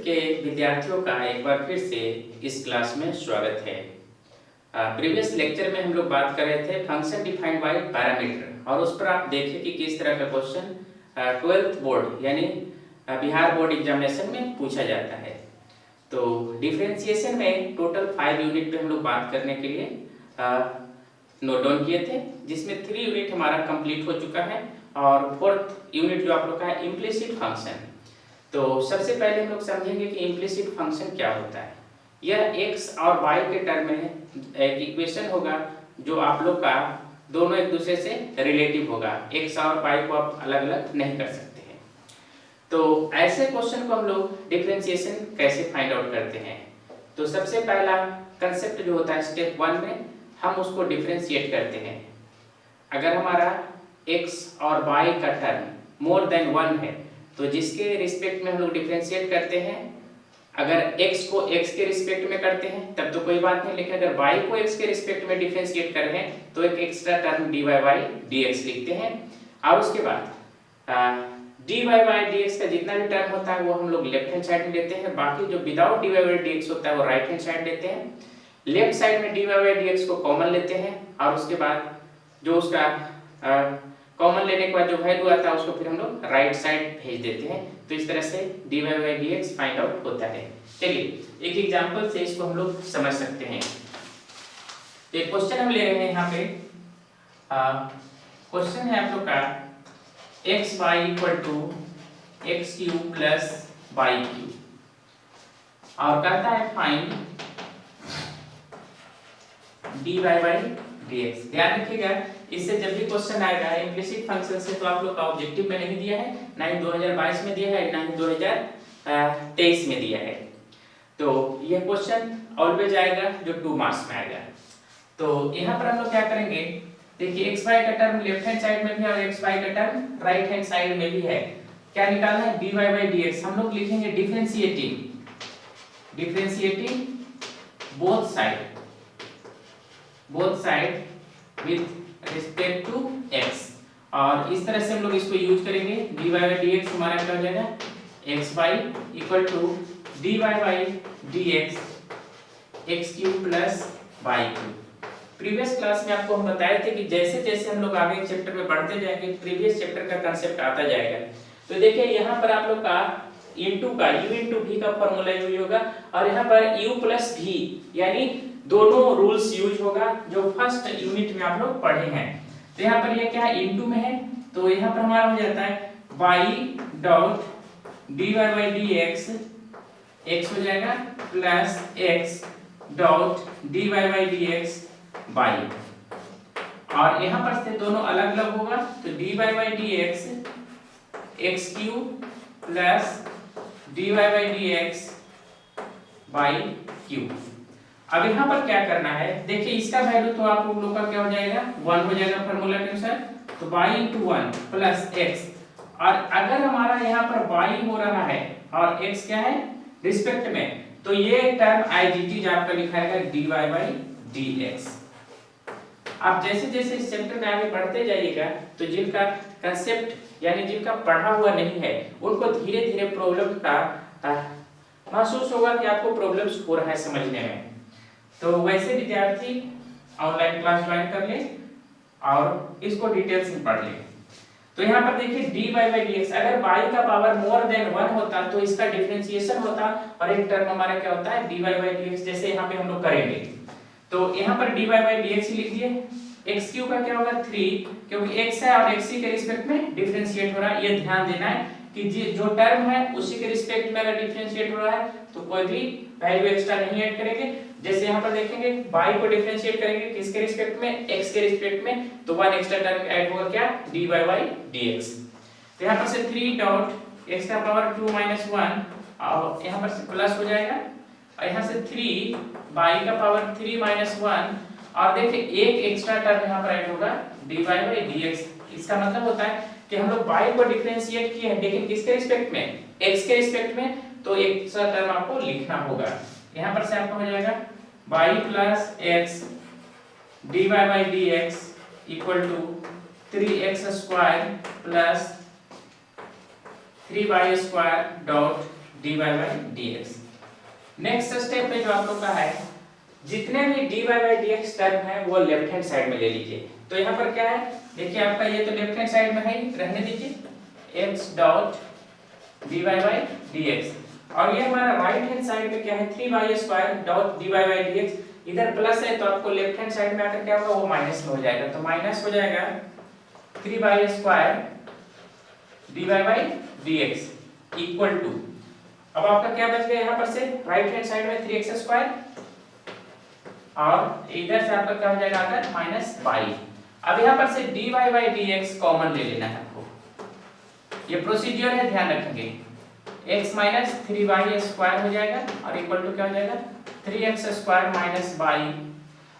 के विद्यार्थियों का एक बार फिर से इस क्लास में स्वागत है। प्रीवियस लेक्चर में हम लोग बात कर रहे थे फंक्शन डिफाइंड बाय पैरामीटर, और उस पर आप देखें कि किस तरह का क्वेश्चन 12th बोर्ड यानी बिहार बोर्ड एग्जामिनेशन में पूछा जाता है। तो डिफरेंशिएशन में टोटल 5 यूनिट पे हम लोग बात करने के लिए नोट डाउन किए थे, जिसमें 3 यूनिट हमारा कंप्लीट हो चुका है और 4th यूनिट जो आप लोग का है इम्प्लिसिट फंक्शन। तो सबसे पहले हम लोग समझेंगे कि इम्प्लिसिट फंक्शन क्या होता है। यह x और y के टर्म में एक इक्वेशन होगा जो आप लोग का दोनों एक दूसरे से रिलेटिव होगा। x और y को आप अलग अलग नहीं कर सकते हैं। तो ऐसे क्वेश्चन को हम लोग डिफरेंशिएशन कैसे फाइंड आउट करते हैं। तो सबसे पहला कंसेप्ट जो होता है स्टेप 1 में हम उसको डिफरेंशिएट करते हैं। अगर हमारा x और y का टर्म मोर देन 1 है तो जिसके रिस्पेक्ट में हम लोग डिफरेंशिएट करते हैं, अगर x को x के रिस्पेक्ट में करते हैं तब तो कोई बात नहीं, लेकिन अगर y को x के रिस्पेक्ट में डिफरेंशिएट कर रहे हैं तो एक extra term dy by dx लिखते हैं। और उसके बाद dy by dx का जितना भी टर्म होता है वो हम लोग लेफ्ट हैंड साइड में लेते हैं, बाकी जो विदाउट dy by dx होता है वो राइट हैंड साइड लेते हैं। लेफ्ट साइड में dy by dx को कॉमन लेते हैं और उसके बाद जो उसका कॉमन लेने के बाद जो वैल्यू आता है उसको फिर हम लोग राइट साइड भेज देते हैं। तो इस तरह से dy by dx find out होता है। चलिए एक एग्जांपल से इसको हम लोग समझ सकते हैं। एक क्वेश्चन हम ले रहे हैं यहाँ पे। क्वेश्चन है आप लोग का x y equal to x cube plus y cube, और कहता है फाइंड dy by dx। ध्यान रखिएगा, इससे जब भी क्वेश्चन आएगा इम्प्लिसिट फंक्शन से तो आप लोग का ऑब्जेक्टिव में नहीं दिया है, ना ही 2022 में दिया है, ना ही 2023 में दिया है। तो यह क्वेश्चन ऑलवेज आएगा जो 2 मार्क्स में आएगा। तो यहाँ पर हम लोग क्या करेंगे, देखिए एक्स वाई का टर्म लेफ्ट हैंड साइड में भी और एक्स वाई का टर्म राइट हैंड साइड में भी है। क्या निकालना है, dy by dx। हम लोग लिखेंगे differentiating both side with respect to x, और इस तरह से हम लोग इसको यूज करेंगे। dy by dx हमारा क्या हो जाएगा, x y equal to dy by dx x cube plus y cube. Previous class में आपको हम बताए थे कि जैसे जैसे हम लोग आगे चैप्टर में बढ़ते जाएंगे प्रीवियस चैप्टर का कंसेप्ट आता जाएगा। तो देखिए यहाँ पर आप लोग का इनटू का u इंटू v का फॉर्मूला यूज होगा, और यहाँ पर u प्लस v यानी दोनों रूल्स यूज होगा जो फर्स्ट यूनिट में आप लोग पढ़े हैं। तो यहाँ पर ये क्या है, इनटू में है, तो यहाँ पर हमारा हो जाता है y dot dy by dx x हो जाएगा plus x dot dy by dx y, और यहाँ पर से दोनों अलग अलग होगा तो dy by dx x cube plus dy by dx y cube. अब यहाँ पर क्या करना है, देखिए इसका वैल्यू तो आप लोग का क्या हो जाएगा, 1 हो जाएगा फॉर्मूला के अनुसार, तो y into 1 प्लस x, और अगर हमारा यहाँ पर y हो रहा है और x क्या है रिस्पेक्ट में, तो ये टर्म IGT आपका लिखाएगा dy by dx। आप जैसे जैसे इस चैप्टर में आगे बढ़ते जाइएगा तो जिनका कंसेप्ट यानी जिनका पढ़ा हुआ नहीं है उनको धीरे धीरे प्रॉब्लम का महसूस होगा कि आपको प्रॉब्लम्स हो रहा है समझने में। तो वैसे विद्यार्थी ऑनलाइन क्लास ज्वाइन कर ले और इसको डिटेल्स में पढ़ ले। तो यहाँ पर देखिए dy by dx, अगर y का पावर मोर देन 1 होता तो इसका डिफरेंशिएशन होता, और एक टर्म हमारा क्या होता है dy by dx, जैसे यहाँ पे हम लोग करेंगे। तो यहाँ पर dy by dx ही लिख दिए। x क्यूब का क्या होगा 3, क्योंकि x है और x के रिस्पेक्ट में डिफरेंशिएट हो रहा है। ये ध्यान देना है कि जो टर्म है उसी के रिस्पेक्ट में अगर डिफरेंशिएट हो रहा है तो कोई भी वैल्यू एक्स्ट्रा नहीं ऐड करेंगे। जैसे यहाँ पर देखेंगे y को डिफरेंशिएट करेंगे किसके रिस्पेक्ट में, x के रिस्पेक्ट में, तो 1 एक्स्ट्रा टर्म ऐड होगा क्या, dy by dx। तो यहाँ पर से 3 डॉट x का पावर 2 minus 1, और यहाँ पर से प्लस हो जाएगा, और यहाँ से 3 y का पावर 3 minus 1, और देखिए एक एक्स्ट्रा टर्म यहाँ पर ऐड होगा dy by dx। इसका मतलब होता है कि हम लोग y को डिफरेंशिएट किए हैं लेकिन किसके रिस्पेक्ट में, x के रिस्पेक्ट में, तो एक्स्ट्रा टर्म आपको लिखना होगा। यहाँ पर से आपको हो जाएगा y plus x dy by dx equal to 3x square plus 3y square dot dy by dx। Next step पे जो आप लोग का है, जितने भी dy बाई dx टर्म है वो लेफ्ट हैंड साइड में ले लीजिए। तो यहाँ पर क्या है, देखिए आपका ये तो लेफ्ट हैंड साइड में है, रहने दीजिए x dot dy by dx, और ये हमारा राइट हैंड साइड में क्या है 3y square dot dy by dx। इधर प्लस है तो आपको लेफ्ट हैंड साइड में आकर क्या होगा, वो माइनस में हो जाएगा, तो माइनस हो जाएगा 3y square dy by dx equal to, अब आपका क्या बच गया यहाँ पर से राइट हैंड साइड में 3x स्क्वायर और इधर से आपका क्या हो जाएगा आकर माइनस y। अब यहाँ पर से dy बाई dx कॉमन ले लेना है आपको, ये प्रोसीजर है, ध्यान रखेंगे। x माइनस 3y स्क्वायर हो जाएगा और इक्वल टू क्या हो जाएगा 3x स्क्वायर माइनस y।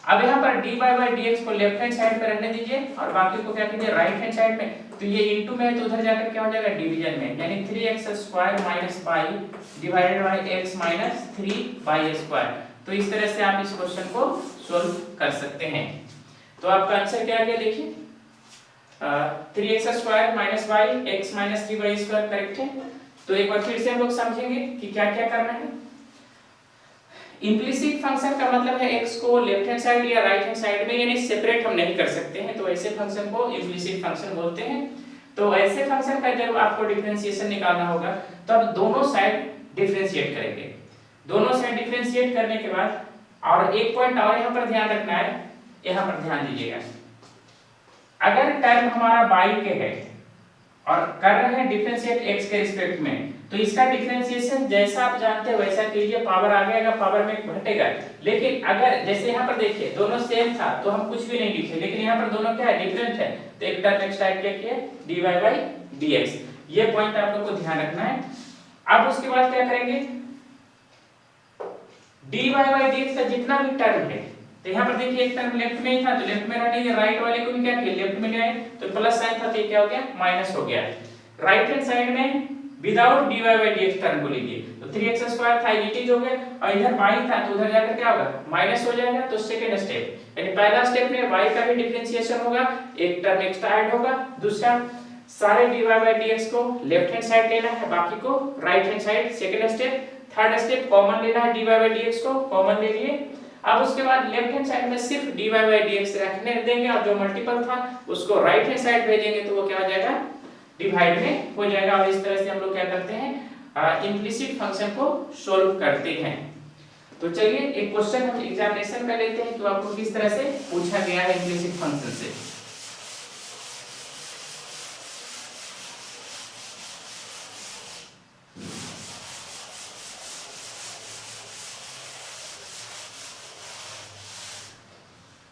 अब यहाँ पर dy बाई dx को लेफ्ट हैंड साइड पे रहने दीजिए और बाकी को क्या कीजिए राइट हैंड साइड में, तो ये इनटू में है तो उधर जाकर क्या हो जाएगा डिवीजन में, यानी 3x square minus y divided by x minus 3y square. तो इस तरह से आप इस क्वेश्चन को सॉल्व कर सकते हैं। तो आपका आंसर क्या आ गया, देखिए 3x square minus y x minus 3y square correct है। तो एक बार फिर से हम लोग समझेंगे कि क्या क्या करना है। इम्प्लिसिट फंक्शन का मतलब है x को लेफ्ट हैंड साइड या राइट हैंड साइड में यानी सेपरेट हम नहीं कर सकते हैं, तो ऐसे फंक्शन को इम्प्लिसिट फंक्शन बोलते हैं। तो ऐसे फंक्शन का जब आपको डिफरेंशिएशन निकालना होगा तो आप दोनों साइड डिफरेंशिएट करेंगे। दोनों साइड डिफरेंशिएट करने के बाद, और एक पॉइंट और यहाँ पर ध्यान रखना है, यहाँ पर ध्यान दीजिएगा, अगर टर्म हमारा y के है और कर रहे हैं डिफरेंशिएट x के रिस्पेक्ट में, तो इसका डिफरेंशिएशन जैसा आप जानते हैं वैसा कीजिए, पावर आ गया, पावर में घटेगा। लेकिन अगर जैसे यहाँ पर देखिए दोनों सेम था तो हम कुछ भी नहीं लिखे, लेकिन यहाँ पर दोनों क्या है डिफरेंट है, तो एक टर्म एक्स्ट्रा ऐड किया dy बाई dx। ये पॉइंट आप लोग को ध्यान रखना है। अब उसके बाद क्या करेंगे, dy बाई dx का जितना भी टर्म है, तो यहाँ पर देखिए एक टर्म लेफ्ट में ही था तो लेफ्ट में रहने दीजिए, राइट वाले को भी क्या किया लेफ्ट में ले आए, तो प्लस साइन था तो क्या हो गया माइनस हो गया। राइट हैंड साइड में without dy by dx term को लीजिए, तो 3x स्क्वायर था ये चीज हो गया, और इधर y था तो उधर जाकर क्या होगा माइनस हो जाएगा। तो सेकंड स्टेप यानी पहला स्टेप में y का भी डिफरेंशिएशन होगा, एक टर्म एक्स्ट्रा ऐड होगा। दूसरा सारे dy बाई dx को लेफ्ट हैंड साइड लेना है, बाकी को right hand side, second step. Third step common लेना है dy बाई dx को, कॉमन ले लिए। अब उसके बाद लेफ्ट हैंड साइड में सिर्फ dy बाई dx रखने देंगे और जो मल्टीपल था उसको राइट हैंड साइड भेजेंगे तो वो क्या हो जाएगा डिवाइड में हो जाएगा। और इस तरह से हम लोग क्या करते हैं इम्प्लिसिट फंक्शन को सोल्व करते हैं। तो चलिए एक क्वेश्चन हम एग्जामिनेशन में लेते हैं कि आपको किस तरह से पूछा गया है इम्प्लिसिट फंक्शन से।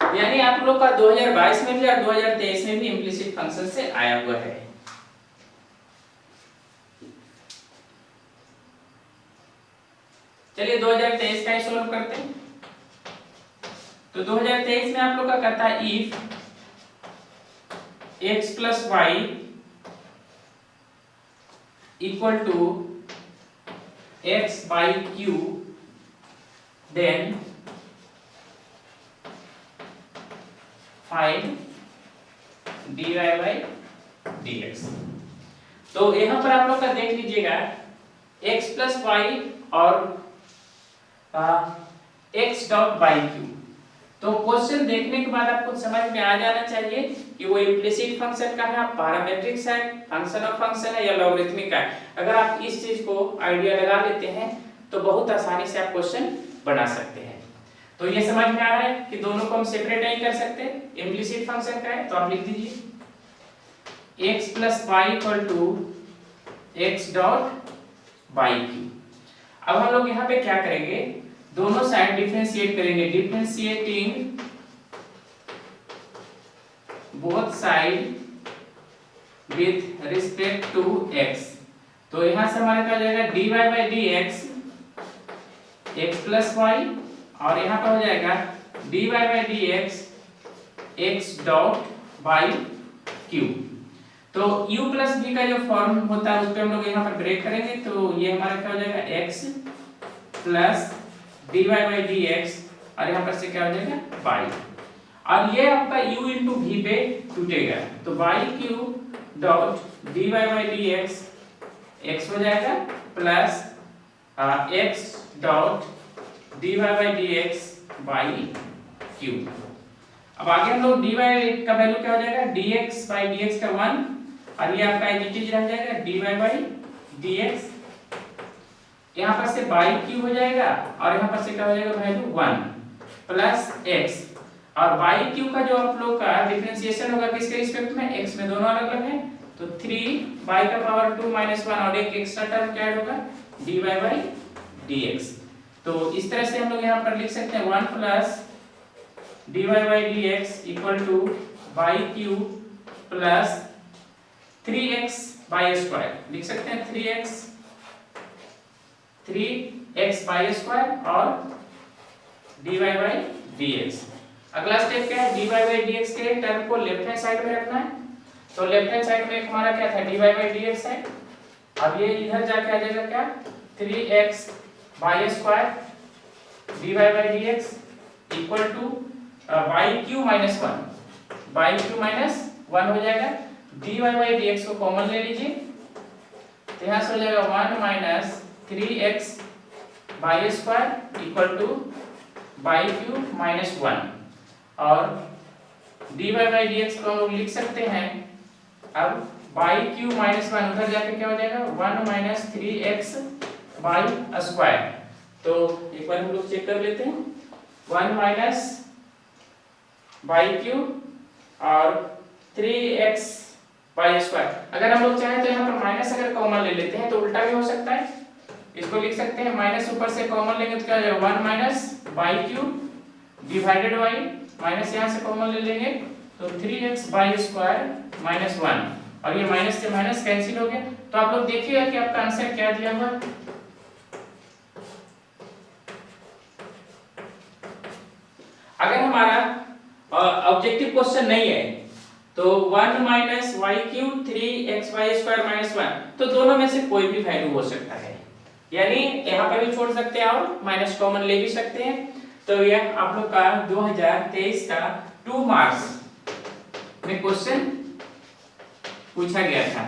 यानी आप लोग का 2022 में भी और 2023 में भी इम्प्लिसिट फंक्शन से आया हुआ है। चलिए 2023 का ही सॉल्व करते हैं। तो 2023 में आप लोग का कहता है if x plus y equal to x by q then find dy by dx। तो यहां पर आप लोग का देख लीजिएगा x प्लस वाई और x डॉट बाई क्यू। तो क्वेश्चन देखने के बाद आपको समझ में आ जाना चाहिए कि वो इम्प्लिसिट फंक्शन का है, पैरामीट्रिक है, फंक्शन ऑफ फंक्शन है या लॉगरिथमिक है। अगर आप इस चीज को आइडिया लगा लेते हैं तो बहुत आसानी से आप क्वेश्चन बना सकते हैं। तो ये समझ में आ रहा है कि दोनों को हम सेपरेट नहीं कर सकते, इम्प्लिसिट फंक्शन का है तो आप लिख दीजिए x plus y equal to x dot by q. अब हम लोग यहाँ पे क्या करेंगे, दोनों साइड डिफरेंशिएट करेंगे, differentiating both side with respect to x। तो यहां से हमारा क्या हो जाएगा dy by dx x plus y, और यहाँ पर हो जाएगा dy by dx x dot by q। तो u प्लस v का जो फॉर्म होता है उस पे हम लोग यहाँ पर ब्रेक करेंगे, तो ये हमारा क्या हो जाएगा x plus dy by dx और यहाँ पर से क्या हो जाएगा y, और ये आपका u इंटू v पे टूटेगा, तो by Q dot dy by dx x हो जाएगा plus x dot dy by dx by q। अब आगे हम लोग dy का वैल्यू क्या हो जाएगा, dx बाई dx का 1 और ये आपका एडिटिव रह जाएगा dy बाई dx, यहाँ पर से बाई q हो जाएगा और यहाँ पर से क्या हो जाएगा वैल्यू 1 प्लस x, और बाई q का जो आप लोग का डिफरेंशिएशन होगा किसके रिस्पेक्ट में, x में, दोनों अलग अलग है, तो 3 बाई का पावर 2 माइनस 1 और एक एक्स्ट्रा टर्म क्या होगा dy बाई dx। तो इस तरह से हम लोग यहाँ पर लिख सकते हैं 1 plus dy by dx equal two by q plus 3x by square, लिख सकते हैं 3x बाई स्क्वायर और dy बाई dx। अगला स्टेप क्या है, dy बाई dx के टर्म को लेफ्ट हैंड साइड में रखना है, तो लेफ्ट हैंड साइड में हमारा क्या था dy बाई dx है, अब ये इधर जाके आ जाएगा क्या 3x by square dy by dx equal two by q minus 1, by q minus 1 हो जाएगा, dy बाई dx को कॉमन ले लीजिए, तो यहाँ से हो जाएगा 1 minus 3x by square equal two by q minus 1, और dy बाई dx को हम लोग लिख सकते हैं अब बाई q माइनस 1 उधर जाके क्या हो जाएगा 1 माइनस 3x बाई स्क्वायर। तो एक बार हम लोग चेक कर लेते हैं, 1 माइनस बाई q और 3x बाई स्क्वायर। अगर हम लोग चाहें तो यहाँ पर माइनस अगर कॉमन ले लेते हैं तो उल्टा भी हो सकता है, इसको लिख सकते हैं माइनस ऊपर से कॉमन लेंगे तो क्या हो जाएगा 1 minus by q divided by minus यहाँ से कॉमन ले लेंगे तो 3x बाई स्क्वायर माइनस 1, और ये माइनस से माइनस कैंसिल हो गया। तो आप लोग देखिएगा कि आपका आंसर क्या दिया हुआ, अगर हमारा ऑब्जेक्टिव क्वेश्चन नहीं है तो 1 minus y q 3x y square minus 1, तो दोनों में से कोई भी वैल्यू हो सकता है, यानी यहाँ पर भी छोड़ सकते हैं और माइनस कॉमन ले भी सकते हैं। तो यह आप लोग का 2023 का 2 मार्क्स में क्वेश्चन पूछा गया था,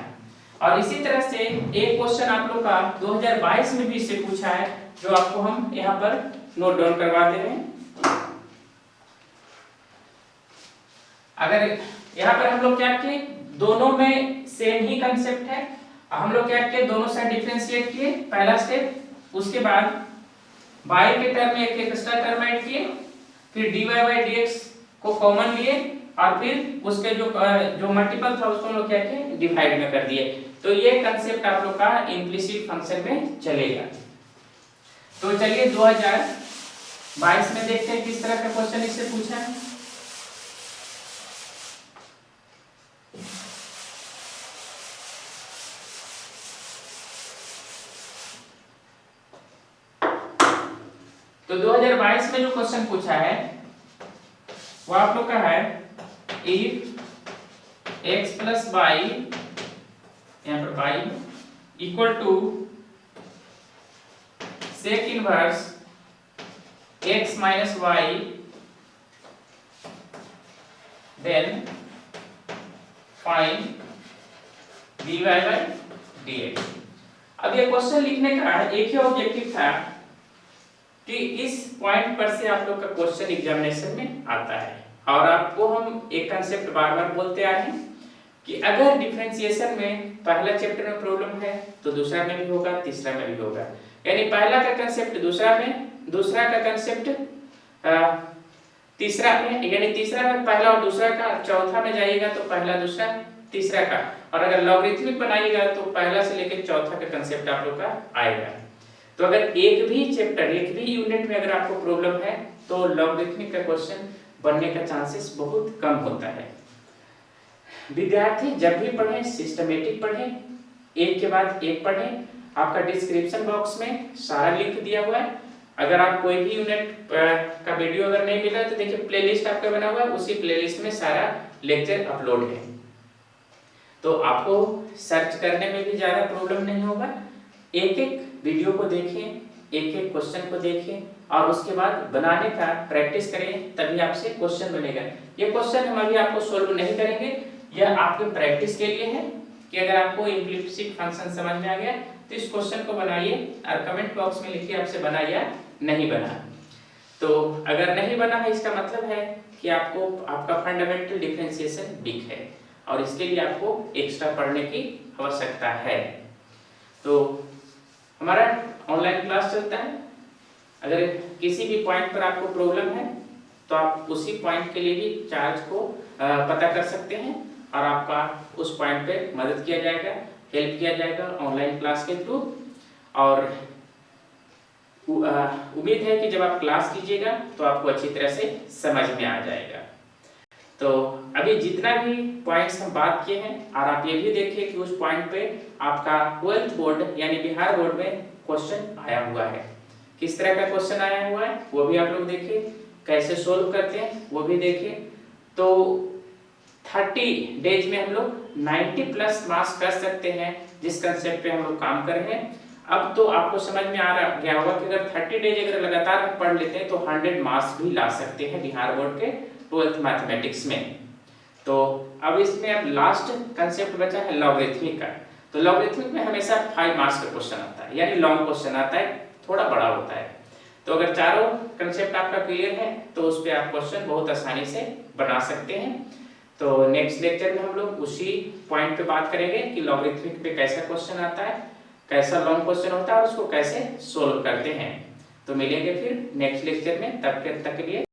और इसी तरह से एक क्वेश्चन आप लोग का 2022 में भी इससे पूछा है, जो आपको हम यहाँ पर नोट डाउन करवा दे रहे हैं। अगर यहाँ पर हम लोग क्या किए, दोनों में सेम ही कंसेप्ट है, हम लोग क्या किए दोनों साइड डिफरेंशिएट किए पहला स्टेप, उसके बाद बाई के टर्म में एक एक्स्ट्रा टर्म ऐड किए, फिर dy बाई dx को कॉमन लिए और फिर उसके जो मल्टीपल था उसको हम लोग क्या किए डिवाइड में कर दिए। तो ये कंसेप्ट आप लोग का इम्प्लिसिट फंक्शन में चलेगा। तो चलिए 2022 में देखते हैं किस तरह का क्वेश्चन इससे पूछा है। तो 2022 में जो क्वेश्चन पूछा है वो आप लोग का है इफ x प्लस बाई, यहाँ पर by equal to sec inverse x minus y, then find dy by dx। अब ये क्वेश्चन लिखने का एक ही ऑब्जेक्टिव था कि इस पॉइंट पर से आप लोग का क्वेश्चन एग्जामिनेशन में आता है, और आपको हम एक कंसेप्ट बार बार बोलते आ रहे हैं कि अगर डिफरेंशिएशन में पहला चैप्टर में प्रॉब्लम है तो दूसरा में भी होगा, तीसरा में भी होगा, यानी पहला का कंसेप्ट दूसरा में, दूसरा का कंसेप्ट तीसरा में, यानी तीसरा में पहला और दूसरा का, चौथा में जाइएगा तो पहला दूसरा तीसरा का, और अगर लॉगरिथमिक बनाइएगा तो पहला से लेकर चौथा का कंसेप्ट आप लोग का आएगा। तो अगर एक भी चैप्टर, एक भी यूनिट में अगर आपको प्रॉब्लम है तो लॉगरिथमिक का क्वेश्चन बनने का चांसेस बहुत कम होता है। विद्यार्थी जब भी पढ़ें सिस्टमेटिक पढ़ें, एक के बाद एक पढ़ें। आपका डिस्क्रिप्शन बॉक्स में सारा लिंक दिया हुआ है, अगर आप कोई भी यूनिट का वीडियो अगर नहीं मिला तो देखिए प्लेलिस्ट आपका बना हुआ है, उसी प्लेलिस्ट में सारा लेक्चर अपलोड है, तो आपको सर्च करने में भी ज़्यादा प्रॉब्लम नहीं होगा। एक एक वीडियो को देखें, एक एक क्वेश्चन को देखें और उसके बाद बनाने का प्रैक्टिस करें, तभी आपसे क्वेश्चन बनेगा। ये क्वेश्चन हम अभी आपको सोल्व नहीं करेंगे, यह आपके प्रैक्टिस के लिए है कि अगर आपको इम्प्लिसिट फंक्शन समझ में आ गया तो इस क्वेश्चन को बनाइए और कमेंट बॉक्स में लिखिए आपसे बना या नहीं बना। तो अगर नहीं बना है इसका मतलब है कि आपको आपका फंडामेंटल डिफरेंशिएशन वीक है और इसके लिए आपको एक्स्ट्रा पढ़ने की आवश्यकता है। तो हमारा ऑनलाइन क्लास चलता है, अगर किसी भी पॉइंट पर आपको प्रॉब्लम है तो आप उसी पॉइंट के लिए भी चार्ज को पता कर सकते हैं और आपका उस पॉइंट पे मदद किया जाएगा, हेल्प किया जाएगा ऑनलाइन क्लास के थ्रू। और उम्मीद है कि जब आप क्लास कीजिएगा तो आपको अच्छी तरह से समझ में आ जाएगा। तो अभी जितना भी पॉइंट्स हम बात किए हैं और आप ये भी देखिए कि उस पॉइंट पे आपका 12th बोर्ड यानी बिहार बोर्ड में क्वेश्चन आया हुआ है। किस तरह का क्वेश्चन आया हुआ है वो भी आप लोग देखिए, कैसे सोल्व करते हैं वो भी देखिए। तो 30 डेज में हम लोग 90 प्लस मार्क्स कर सकते हैं जिस कंसेप्ट पे हम लोग काम कर रहे हैं। अब तो आपको समझ में आ गया होगा कि अगर 30 डेज अगर लगातार हम पढ़ लेते हैं तो 100 मार्क्स भी ला सकते हैं बिहार बोर्ड के 12th मैथमेटिक्स में। तो अब इसमें अब लास्ट कंसेप्ट बचा है लॉगरिथमिक का। तो लॉगरिथमिक में हमेशा 5 मार्क्स का क्वेश्चन आता है, यानी लॉन्ग क्वेश्चन आता है, थोड़ा बड़ा होता है। तो अगर चारों कंसेप्ट आपका क्लियर है तो उस पे आप क्वेश्चन बहुत आसानी से बना सकते हैं। तो नेक्स्ट लेक्चर में हम लोग उसी पॉइंट पे बात करेंगे कि लॉगरिथमिक पे कैसा क्वेश्चन आता है, कैसा लॉन्ग क्वेश्चन होता है और उसको कैसे सोल्व करते हैं। तो मिलेंगे फिर नेक्स्ट लेक्चर में, तब तक के लिए